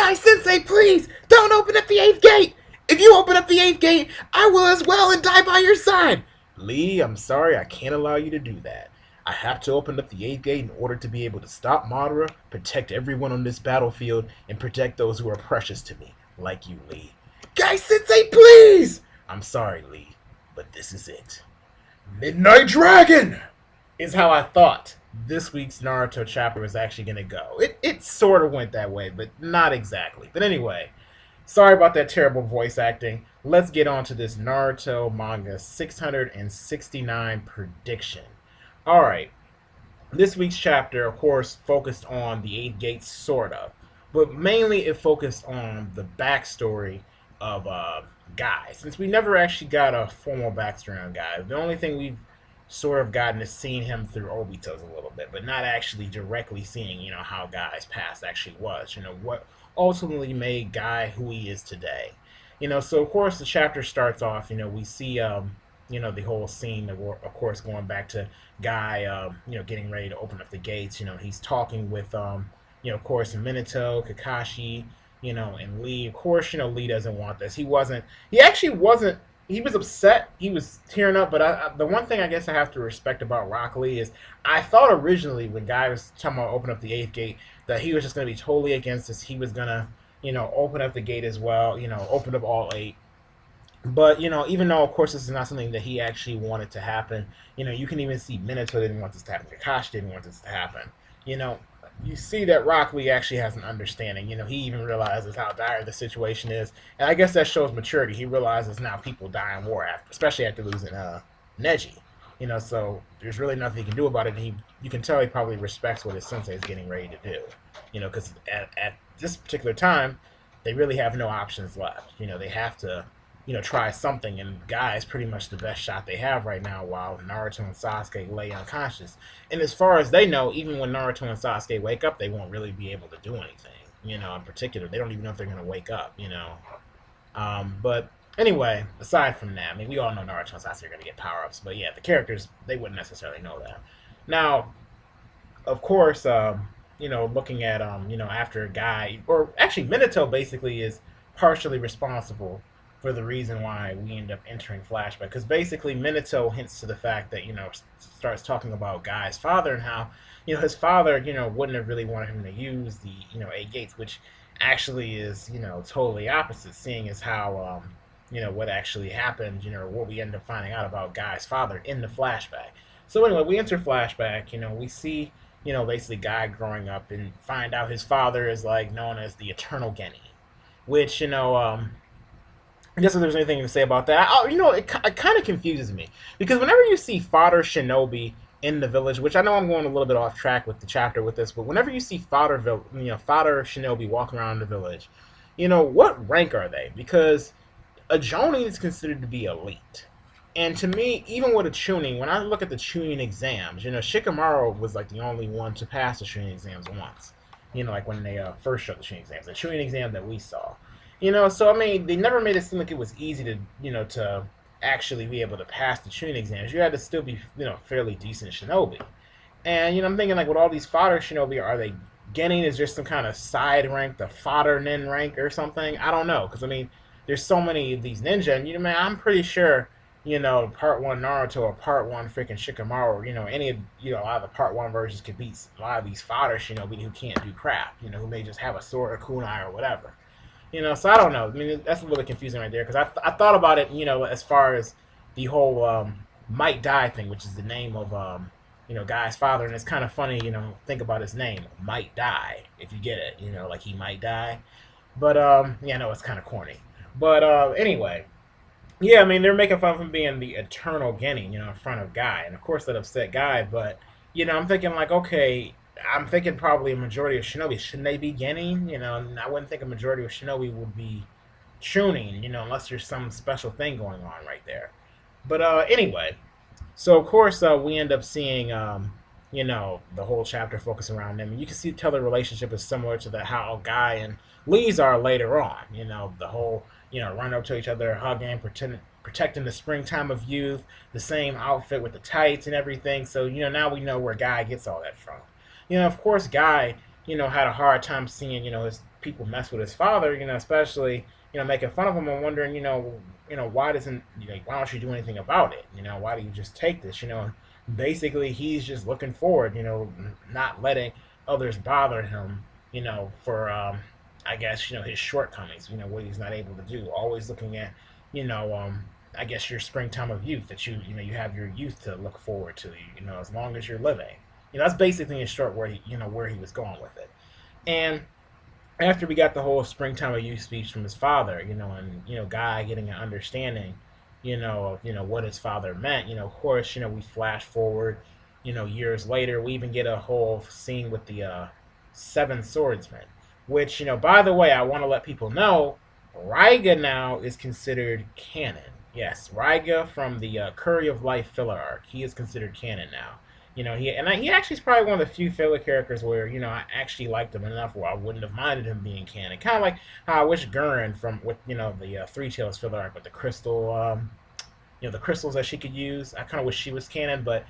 Guy Sensei, please, don't open up the 8th gate! If you open up the 8th gate, I will as well and die by your side! Lee, I'm sorry, I can't allow you to do that. I have to open up the 8th gate in order to be able to stop Madara, protect everyone on this battlefield, and protect those who are precious to me, like you, Lee. Guy Sensei, please! I'm sorry, Lee, but this is it. Midnight Dragon! Is how I thought this week's Naruto chapter was actually going to go. It sort of went that way, but not exactly. But anyway, sorry about that terrible voice acting. Let's get on to this Naruto manga 669 prediction. Alright, this week's chapter, of course, focused on the 8 gates, sort of. But mainly it focused on the backstory of Guy. Since we never actually got a formal backstory on Guy, the only thing we've sort of gotten to seeing him through Obito's a little bit, but not actually directly seeing, how Guy's past actually was. What ultimately made Guy who he is today. So of course the chapter starts off, we see, the whole scene, of course, going back to Guy, getting ready to open up the gates. He's talking with, of course, Minato, Kakashi, and Lee. Of course, Lee doesn't want this. He was upset. He was tearing up. But the one thing I guess I have to respect about Rock Lee is I thought originally when Guy was talking about open up the 8th gate that he was just going to be totally against this. He was going to, open up the gate as well, open up all 8. But, even though, of course, this is not something that he actually wanted to happen, you can even see Minato didn't want this to happen. Kakashi didn't want this to happen. You see that Rock Lee actually has an understanding. He even realizes how dire the situation is. And I guess that shows maturity. He realizes now people die in war, especially after losing Neji. So there's really nothing he can do about it. You can tell he probably respects what his sensei is getting ready to do. Because at this particular time, they really have no options left. They have to, try something. And Guy is pretty much the best shot they have right now while Naruto and Sasuke lay unconscious. And as far as they know, even when Naruto and Sasuke wake up, they won't really be able to do anything. In particular, they don't even know if they're going to wake up, But anyway, aside from that, we all know Naruto and Sasuke are going to get power-ups. But yeah, the characters, they wouldn't necessarily know that. Now, of course, looking at, after Guy, or actually Minato basically is partially responsible for the reason why we end up entering flashback. Because basically Minato hints to the fact that, starts talking about Guy's father and how, his father, wouldn't have really wanted him to use the, 8 gates, which actually is, totally opposite, seeing as how, what actually happened, what we end up finding out about Guy's father in the flashback. So anyway, we enter flashback, we see, basically Guy growing up and find out his father is, known as the Eternal Geni, which, I guess if there's anything to say about that. It kind of confuses me. Because whenever you see fodder shinobi in the village, which I know I'm going a little bit off track with the chapter with this, but whenever you see fodder shinobi walking around the village, what rank are they? Because a Jonin is considered to be elite. And to me, even with a Chunin, when I look at the Chunin exams, Shikamaru was the only one to pass the Chunin exams once. When they first showed the Chunin exams. The Chunin exam that we saw. So they never made it seem like it was easy to, to actually be able to pass the Chunin exams. You had to still be, fairly decent shinobi. And, I'm thinking, with all these fodder shinobi, are they getting is just some kind of side rank, the fodder nin rank or something? I don't know, because, there's so many of these ninja, and, I'm pretty sure, part 1 Naruto or part 1 freaking Shikamaru, any of, a lot of the part 1 versions could beat a lot of these fodder shinobi who can't do crap, who may just have a sword or kunai or whatever. So I don't know. That's a little confusing right there because I thought about it, as far as the whole Might Die thing, which is the name of, Guy's father. And it's kind of funny, think about his name, Might Die, if you get it, he might die. But, yeah, I know it's kind of corny. But anyway, yeah, they're making fun of him being the Eternal Geni, in front of Guy. And, of course, that upset Guy. But, I'm thinking, okay, I'm thinking probably a majority of shinobi. Shouldn't they be Genin? I wouldn't think a majority of shinobi would be Chunin, unless there's some special thing going on right there. But anyway, so of course we end up seeing, the whole chapter focus around them. And you can tell the relationship is similar to how Guy and Lee's are later on. The whole, run up to each other, hugging, protecting the springtime of youth, the same outfit with the tights and everything. So, now we know where Guy gets all that from. Of course, Guy had a hard time seeing, his people mess with his father, especially, making fun of him and wondering, why doesn't, why don't you do anything about it? Why do you just take this? Basically he's just looking forward, not letting others bother him, for, I guess, his shortcomings, what he's not able to do. Always looking at, you know, um, I guess your springtime of youth that you have your youth to look forward to, as long as you're living. That's basically in short where he was going with it. And after we got the whole springtime of youth speech from his father, and Guy getting an understanding, of what his father meant, of course, we flash forward, years later, we even get a whole scene with the seven swordsmen, which, by the way, I want to let people know, Raiga now is considered canon. Yes, Raiga from the Curry of Life filler arc, he is considered canon now. He actually is probably one of the few filler characters where I actually liked him enough where I wouldn't have minded him being canon. Kind of like how I wish Gurren from with the Three Tails filler arc with the crystal, the crystals that she could use. I kind of wish she was canon, but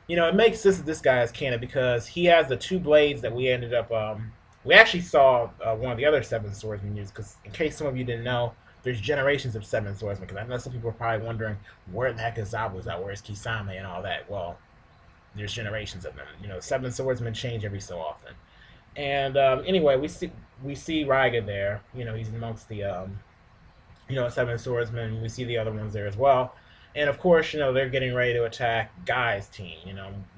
it makes sense that this guy is canon because he has the two blades that we ended up. We actually saw one of the other seven swordsmen use. Because in case some of you didn't know, there's generations of seven swordsmen. Because I know some people are probably wondering where the heck is Zabu's at, where's Kisame and all that. Well, there's generations of them. Seven swordsmen change every so often. And anyway, we see Raiga there. He's amongst the seven swordsmen. We see the other ones there as well. And of course, they're getting ready to attack Guy's team.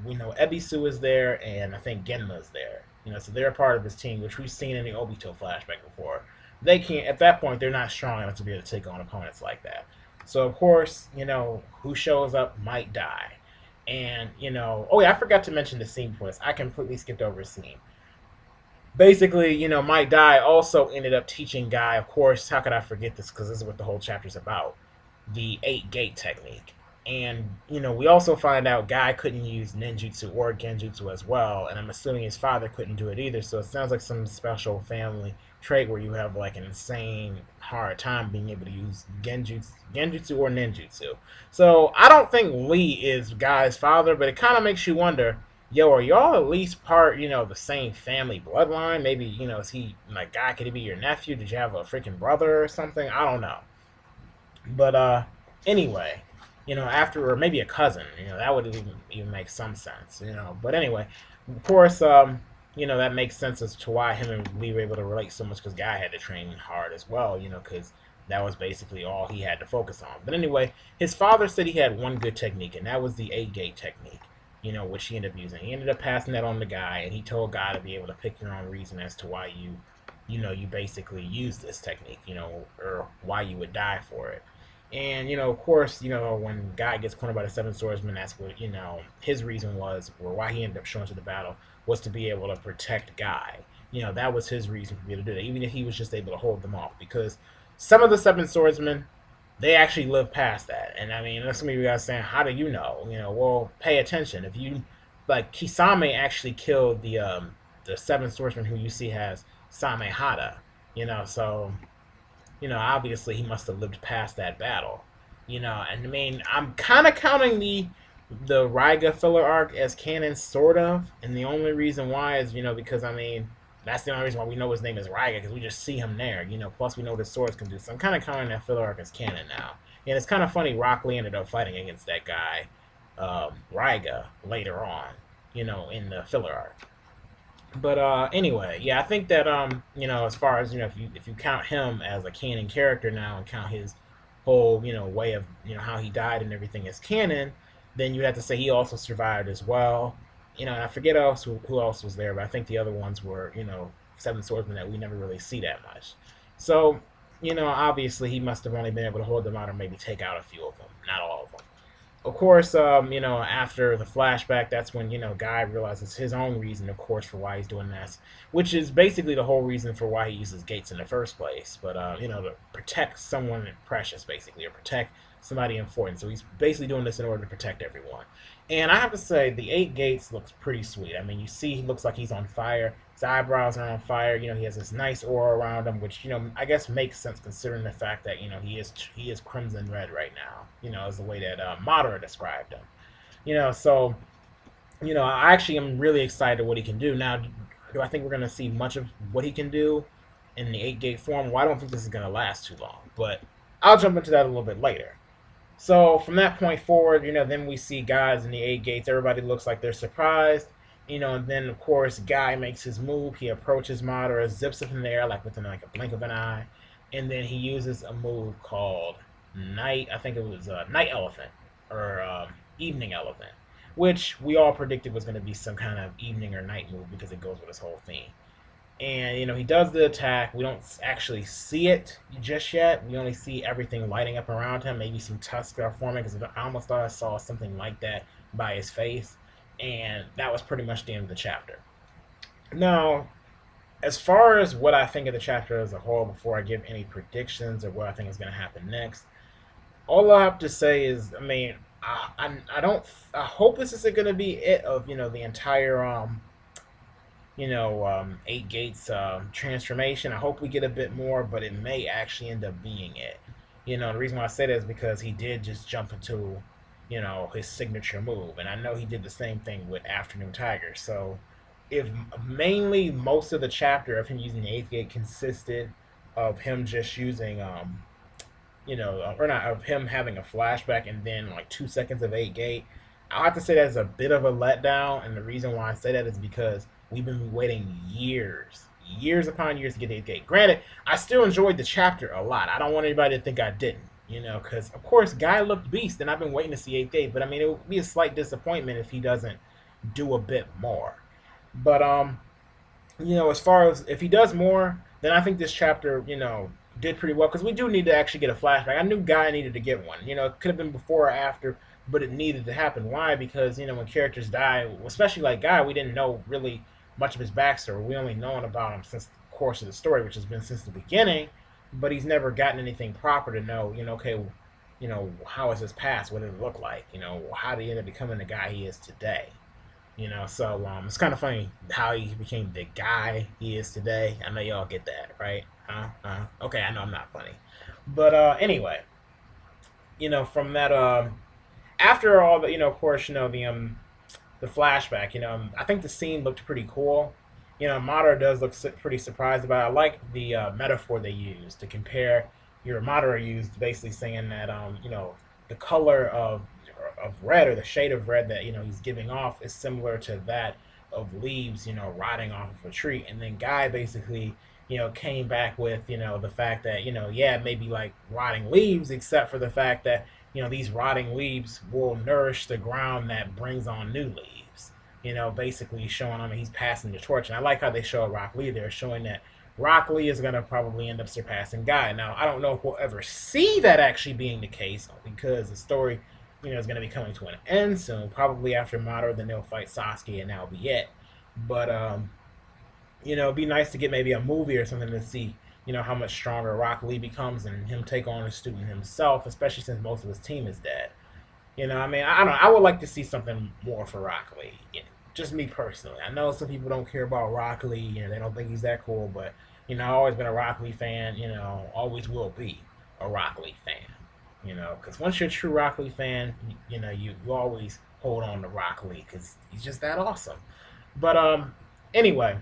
We know Ebisu is there, and I think Genma is there. So they're a part of his team, which we've seen in the Obito flashback before. They can't at that point. They're not strong enough to be able to take on opponents like that. So of course, who shows up might die. And oh yeah, I forgot to mention the scene before this. I completely skipped over a scene. Basically, Might Die also ended up teaching Guy, of course, how could I forget this, because this is what the whole chapter's about, the 8-gate technique. And, we also find out Guy couldn't use ninjutsu or genjutsu as well, and I'm assuming his father couldn't do it either, so it sounds like some special family trait where you have like an insane hard time being able to use genjutsu or ninjutsu. So I don't think Lee is Guy's father, but it kind of makes you wonder, yo, are y'all at least part, the same family bloodline? Maybe, is he, like, Guy, could he be your nephew? Did you have a freaking brother or something? I don't know. But, anyway, after, or maybe a cousin, that would even make some sense, But anyway, of course, that makes sense as to why him and Lee were able to relate so much, because Guy had to train hard as well, because that was basically all he had to focus on. But anyway, his father said he had one good technique, and that was the 8-gate technique, which he ended up using. He ended up passing that on to Guy, and he told Guy to be able to pick your own reason as to why you basically use this technique, or why you would die for it. And, of course, when Guy gets cornered by the Seven Swordsmen, that's what, his reason was, or why he ended up showing to the battle, was to be able to protect Guy. That was his reason for being able to do that, even if he was just able to hold them off. Because some of the Seven Swordsmen, they actually live past that. And, I mean, that's some of you guys saying, how do you know? Well, pay attention. If you, like, Kisame actually killed the Seven Swordsmen who you see has Samehada, so obviously he must have lived past that battle. And I mean, I'm kind of counting the Raiga filler arc as canon, sort of. And the only reason why is, because, I mean, that's the only reason why we know his name is Raiga, because we just see him there. Plus we know what his swords can do. So I'm kind of counting that filler arc as canon now. And it's kind of funny, Rock Lee ended up fighting against that guy, Raiga, later on, in the filler arc. But anyway, yeah, I think that as far as if you count him as a canon character now and count his whole way of how he died and everything as canon, then you have to say he also survived as well. And I forget who else was there, but I think the other ones were Seven Swordsmen that we never really see that much. So obviously he must have only been able to hold them out or maybe take out a few of them, not all of them. Of course, after the flashback, that's when, Guy realizes his own reason, of course, for why he's doing this, which is basically the whole reason for why he uses gates in the first place. But, to protect someone precious, basically, or protect somebody important. So he's basically doing this in order to protect everyone. And I have to say, the 8 gates looks pretty sweet. I mean, you see he looks like he's on fire. His eyebrows are on fire. He has this nice aura around him, which, I guess makes sense considering the fact that, he is crimson red right now, is the way that Madara described him. So, I actually am really excited what he can do. Now, Do I think we're going to see much of what he can do in the 8 gate form? Well, I don't think this is going to last too long, but I'll jump into that a little bit later. So from that point forward, then we see guys in the 8 gates. Everybody looks like they're surprised. And then of course, Guy makes his move. He approaches Madara, zips up in the air like within like a blink of an eye, and then he uses a move called Night. I think it was Night Elephant or Evening Elephant, which we all predicted was going to be some kind of evening or night move because it goes with his whole theme. And he does the attack. We don't actually see it just yet. We only see everything lighting up around him. Maybe some tusks are forming because I almost thought I saw something like that by his face. And that was pretty much the end of the chapter. Now, as far as what I think of the chapter as a whole, before I give any predictions or what I think is going to happen next, all I have to say is, I mean, I don't. I hope this isn't going to be it of the entire 8 gates transformation. I hope we get a bit more, but it may actually end up being it. The reason why I say that is because he did just jump into, his signature move, and I know he did the same thing with Afternoon Tiger. So, if mainly most of the chapter of him using the 8th gate consisted of him just using, or not, of him having a flashback and then like 2 seconds of 8 gate, I have to say that's a bit of a letdown, and the reason why I say that is because we've been waiting years upon years to get 8th gate. Granted, I still enjoyed the chapter a lot. I don't want anybody to think I didn't, because of course, Guy looked beast, and I've been waiting to see 8th gate. But I mean, it would be a slight disappointment if he doesn't do a bit more. But as far as if he does more, then I think this chapter, did pretty well because we do need to actually get a flashback. I knew Guy needed to get one. It could have been before or after, but it needed to happen. Why? Because when characters die, especially like Guy, we didn't know really much of his backstory. We only known about him since the course of the story, which has been since the beginning. But he's never gotten anything proper to know. Okay, how is his past? What did it look like? How did he end up becoming the guy he is today? So it's kind of funny how he became the guy he is today. I know y'all get that, right? Okay, I know I'm not funny, but anyway, from that after all the of course the flashback, I think the scene looked pretty cool. Madara does look pretty surprised about it. I like the metaphor they used to compare. Madara used basically saying that the color of red, or the shade of red that he's giving off, is similar to that of leaves rotting off of a tree. And then Guy basically came back with the fact that yeah, maybe like rotting leaves, except for the fact that these rotting leaves will nourish the ground that brings on new leaves. Basically showing him he's passing the torch. And I like how they show Rock Lee there, showing that Rock Lee is going to probably end up surpassing Guy. Now, I don't know if we'll ever see that actually being the case, because the story is going to be coming to an end soon. Probably after Madara, then they'll fight Sasuke, and that'll be it. But it'd be nice to get maybe a movie or something to see how much stronger Rock Lee becomes and him take on a student himself, especially since most of his team is dead. I mean, I don't know. I would like to see something more for Rock Lee. Just me personally. I know some people don't care about Rock Lee, they don't think he's that cool, but I've always been a Rock Lee fan. Always will be a Rock Lee fan. Because once you're a true Rock Lee fan, you always hold on to Rock Lee because he's just that awesome. But anyway,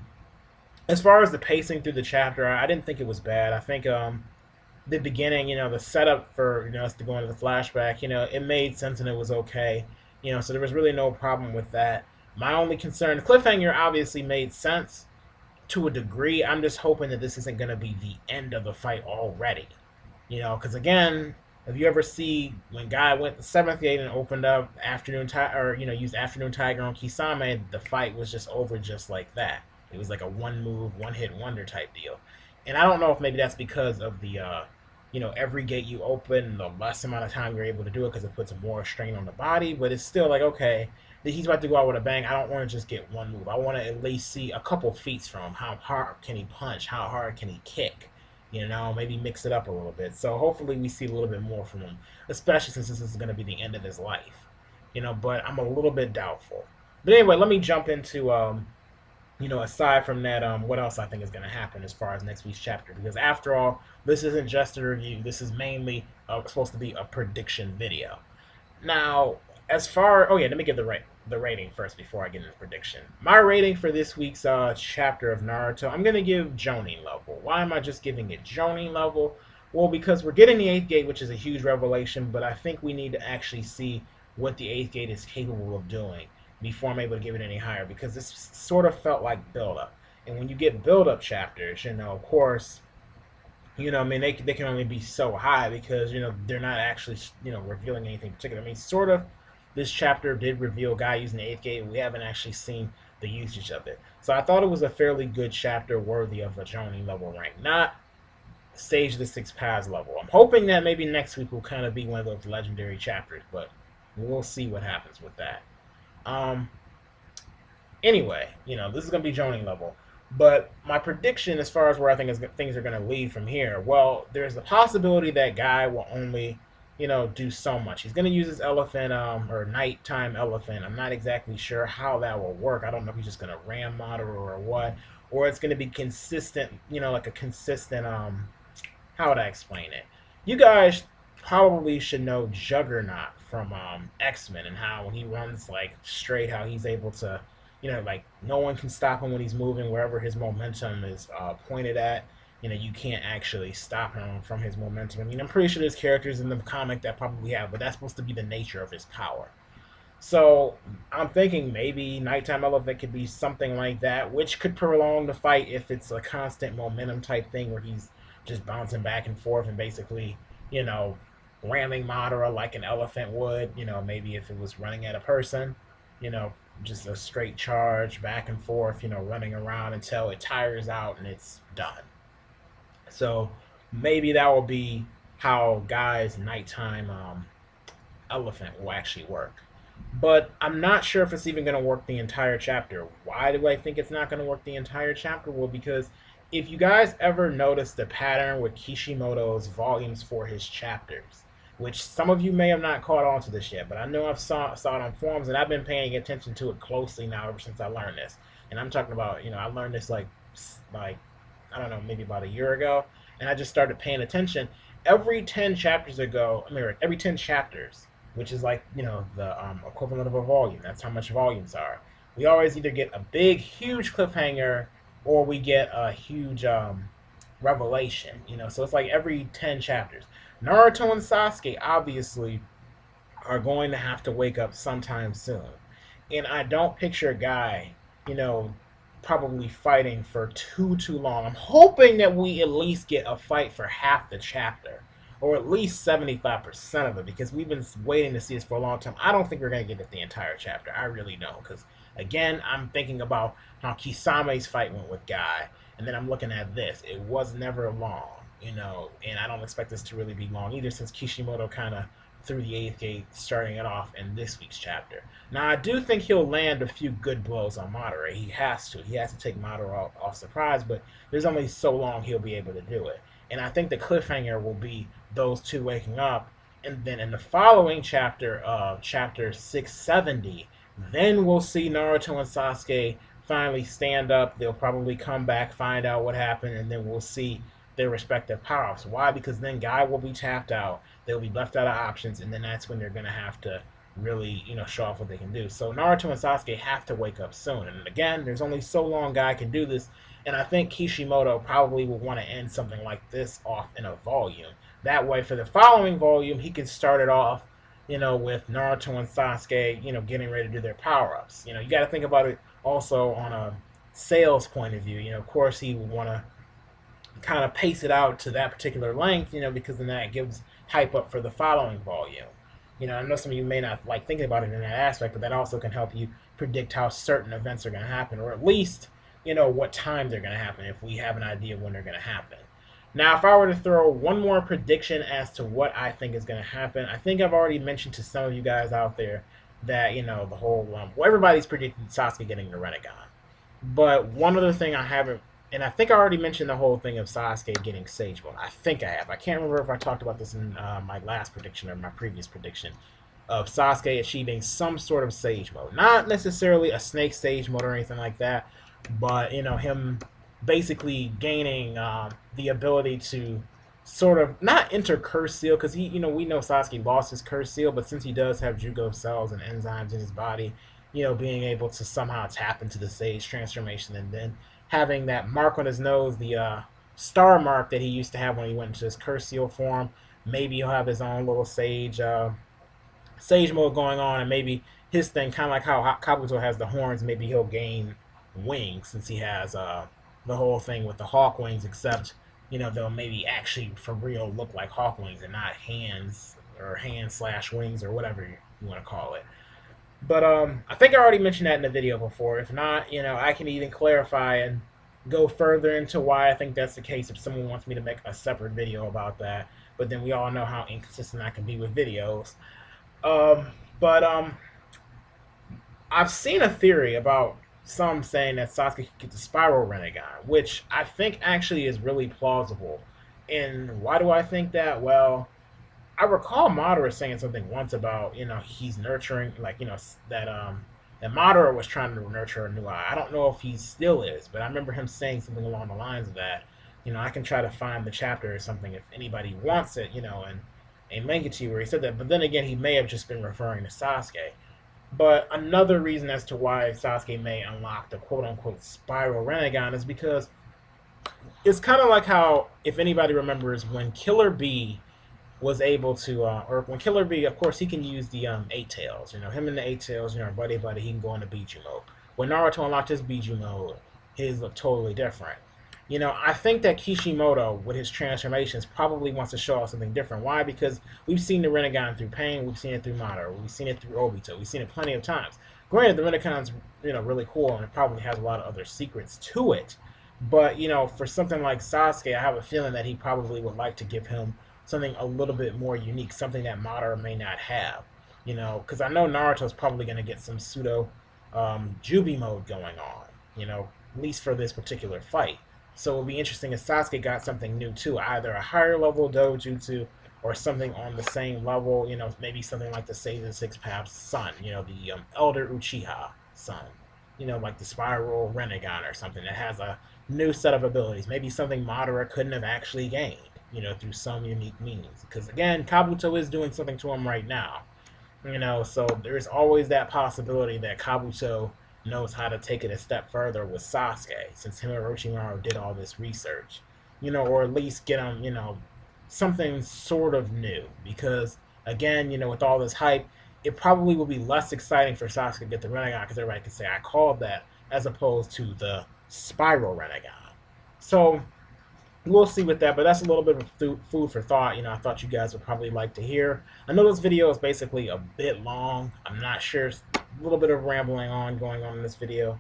as far as the pacing through the chapter, I didn't think it was bad. I think the beginning, the setup for us to go into the flashback, it made sense and it was okay. So there was really no problem with that. My only concern, the cliffhanger obviously made sense to a degree. I'm just hoping that this isn't going to be the end of the fight already. Because again, if you ever see when Guy went the 7th gate and opened up Afternoon Tiger, or used Afternoon Tiger on Kisame, the fight was just over just like that. It was like a one move, one hit wonder type deal. And I don't know if maybe that's because of the every gate you open, the less amount of time you're able to do it because it puts more strain on the body. But it's still like, okay, he's about to go out with a bang. I don't want to just get one move. I want to at least see a couple feats from him. How hard can he punch? How hard can he kick? Maybe mix it up a little bit. So hopefully we see a little bit more from him, especially since this is going to be the end of his life. But I'm a little bit doubtful. But anyway, let me jump into, aside from that, what else I think is going to happen as far as next week's chapter. Because after all, this isn't just a review. This is mainly supposed to be a prediction video. Now, as far, oh yeah, let me give the rating first before I get into the prediction. My rating for this week's chapter of Naruto, I'm gonna give Jonin level. Why am I just giving it Jonin level? Well, because we're getting the eighth gate, which is a huge revelation, but I think we need to actually see what the eighth gate is capable of doing before I'm able to give it any higher. Because this sort of felt like build up, and when you get build up chapters, of course, I mean, they can only be so high because they're not actually revealing anything particular. I mean, sort of. This chapter did reveal guy using the eighth gate. We haven't actually seen the usage of it, so I thought it was a fairly good chapter, worthy of a Jonin level rank, not Sage of the Six Paths level. I'm hoping that maybe next week will kind of be one of those legendary chapters, but we'll see what happens with that. Um, anyway, this is going to be Jonin level. But my prediction, as far as where I think things are going to lead from here, well, there's the possibility that guy will only, do so much. He's going to use his elephant, or nighttime elephant. I'm not exactly sure how that will work. I don't know if he's just going to ram model or what, or it's going to be consistent, like a consistent, how would I explain it? You guys probably should know Juggernaut from X-Men, and how when he runs like straight, how he's able to, like no one can stop him when he's moving wherever his momentum is pointed at. You can't actually stop him from his momentum. I mean, I'm pretty sure there's characters in the comic that probably have, but that's supposed to be the nature of his power. So I'm thinking maybe Nighttime Elephant could be something like that, which could prolong the fight if it's a constant momentum type thing where he's just bouncing back and forth and basically, you know, ramming Madara like an elephant would. Maybe if it was running at a person, you know, just a straight charge back and forth, running around until it tires out and it's done. So maybe that will be how Guy's nighttime elephant will actually work. But I'm not sure if it's even going to work the entire chapter. Why do I think it's not going to work the entire chapter? Well, because if you guys ever notice the pattern with Kishimoto's volumes for his chapters, which some of you may have not caught on to this yet, but I know I've saw it on forums, and I've been paying attention to it closely now ever since I learned this. And I'm talking about, I learned this like I don't know, maybe about a year ago, and I just started paying attention. Every 10 chapters ago, I mean, every 10 chapters, which is like, the equivalent of a volume. That's how much volumes are. We always either get a big, huge cliffhanger, or we get a huge revelation. So it's like every 10 chapters. Naruto and Sasuke obviously are going to have to wake up sometime soon, and I don't picture a guy, you know, probably fighting for too long. I'm hoping that we at least get a fight for half the chapter, or at least 75% of it, because we've been waiting to see this for a long time. I don't think we're going to get it the entire chapter. I really don't, because again, I'm thinking about how Kisame's fight went with Guy, and then I'm looking at this. It was never long, and I don't expect this to really be long either, since Kishimoto kind of through the eighth gate, starting it off in this week's chapter. Now, I do think he'll land a few good blows on Madara. He has to. He has to take Madara off surprise, but there's only so long he'll be able to do it. And I think the cliffhanger will be those two waking up, and then in the following chapter, chapter 670, then we'll see Naruto and Sasuke finally stand up. They'll probably come back, find out what happened, and then we'll see their respective power-ups. Why? Because then Guy will be tapped out. They'll be left out of options, and then that's when they're going to have to really, show off what they can do. So Naruto and Sasuke have to wake up soon. And again, there's only so long Guy can do this, and I think Kishimoto probably will want to end something like this off in a volume. That way, for the following volume, he can start it off, with Naruto and Sasuke, getting ready to do their power-ups. You got to think about it also on a sales point of view. Of course, he would want to kind of pace it out to that particular length, because then that gives hype up for the following volume. I know some of you may not like thinking about it in that aspect, but that also can help you predict how certain events are going to happen, or at least, what time they're going to happen, if we have an idea of when they're going to happen. Now, if I were to throw one more prediction as to what I think is going to happen, I think I've already mentioned to some of you guys out there that, the whole, well, everybody's predicting Sasuke getting the Rinnegan. But one other thing I haven't, and I think I already mentioned the whole thing of Sasuke getting Sage Mode. I think I have. I can't remember if I talked about this in my last prediction or my previous prediction of Sasuke achieving some sort of Sage Mode. Not necessarily a Snake Sage Mode or anything like that, but, him basically gaining the ability to sort of not enter curse seal because he, we know Sasuke lost his curse seal, but since he does have Jugo cells and enzymes in his body, being able to somehow tap into the Sage transformation and then having that mark on his nose, the star mark that he used to have when he went into his curse seal form. Maybe he'll have his own little Sage mode going on, and maybe his thing, kind of like how Kabuto has the horns, maybe he'll gain wings since he has the whole thing with the hawk wings, except they'll maybe actually for real look like hawk wings and not hands or hand/wings or whatever you want to call it. But I think I already mentioned that in the video before. If not, I can even clarify and go further into why I think that's the case if someone wants me to make a separate video about that. But then we all know how inconsistent I can be with videos. Um, but I've seen a theory about some saying that Sasuke could get the Spiral Rinnegan, which I think actually is really plausible. And why do I think that? Well, I recall Madara saying something once about he's nurturing, like that Madara was trying to nurture a new eye. I don't know if he still is, but I remember him saying something along the lines of that. I can try to find the chapter or something if anybody wants it, and link it to you where he said that. But then again, he may have just been referring to Sasuke. But another reason as to why Sasuke may unlock the quote-unquote Spiral Rinnegan is because it's kind of like how, if anybody remembers, when Killer B was able to, or when Killer B, of course, he can use the Eight Tails. Him and the Eight Tails, buddy, he can go into Biju mode. When Naruto unlocked his Biju mode, his looked totally different. I think that Kishimoto, with his transformations, probably wants to show us something different. Why? Because we've seen the Rinnegan through Pain, we've seen it through Madara, we've seen it through Obito, we've seen it plenty of times. Granted, the Rinnegan's, really cool, and it probably has a lot of other secrets to it. But, for something like Sasuke, I have a feeling that he probably would like to give him something a little bit more unique, something that Madara may not have. Because I know Naruto's probably going to get some pseudo Jubi mode going on, at least for this particular fight. So it'll be interesting if Sasuke got something new too, either a higher level dojutsu or something on the same level, maybe something like the Seizen Six Path's son, the Elder Uchiha son, like the Spiral Rinnegan or something that has a new set of abilities, maybe something Madara couldn't have actually gained, through some unique means. Because again, Kabuto is doing something to him right now, so there's always that possibility that Kabuto knows how to take it a step further with Sasuke, since him and Orochimaru did all this research, or at least get him, something sort of new. Because again, with all this hype, it probably will be less exciting for Sasuke to get the Rinnegan because everybody can say I called that, as opposed to the Spiral Rinnegan. So we'll see with that, but that's a little bit of food for thought. I thought you guys would probably like to hear. I know this video is basically a bit long. I'm not sure. A little bit of rambling going on in this video.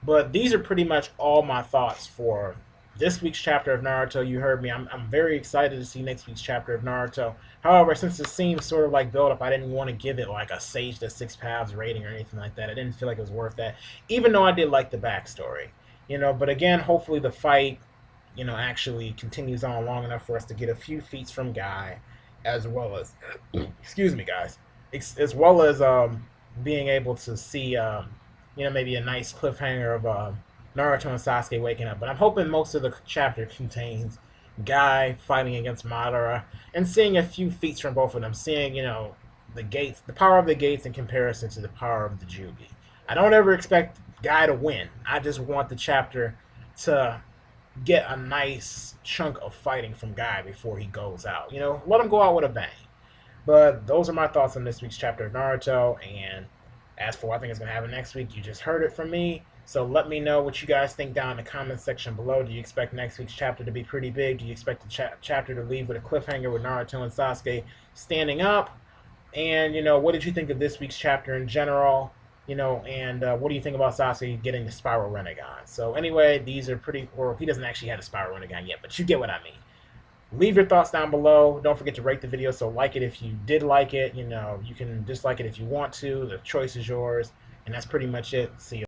But these are pretty much all my thoughts for this week's chapter of Naruto. You heard me. I'm very excited to see next week's chapter of Naruto. However, since it seems sort of like build up, I didn't want to give it like a Sage the Six Paths rating or anything like that. I didn't feel like it was worth that, even though I did like the backstory. But again, hopefully the fight actually continues on long enough for us to get a few feats from Guy, as well as, excuse me, guys, as well as being able to see, maybe a nice cliffhanger of Naruto and Sasuke waking up. But I'm hoping most of the chapter contains Guy fighting against Madara and seeing a few feats from both of them. Seeing, the gates, the power of the gates in comparison to the power of the Jubi. I don't ever expect Guy to win. I just want the chapter to get a nice chunk of fighting from Guy before he goes out. Let him go out with a bang. But those are my thoughts on this week's chapter of Naruto. And as for what I think is going to happen next week, you just heard it from me. So let me know what you guys think down in the comment section below. Do you expect next week's chapter to be pretty big? Do you expect the chapter to leave with a cliffhanger with Naruto and Sasuke standing up? And, what did you think of this week's chapter in general? And what do you think about Sasuke getting the Spiral Rinnegan? So anyway, these are pretty, or he doesn't actually have the Spiral Rinnegan yet, but you get what I mean. Leave your thoughts down below. Don't forget to rate the video, so like it if you did like it. You can dislike it if you want to. The choice is yours. And that's pretty much it. See you.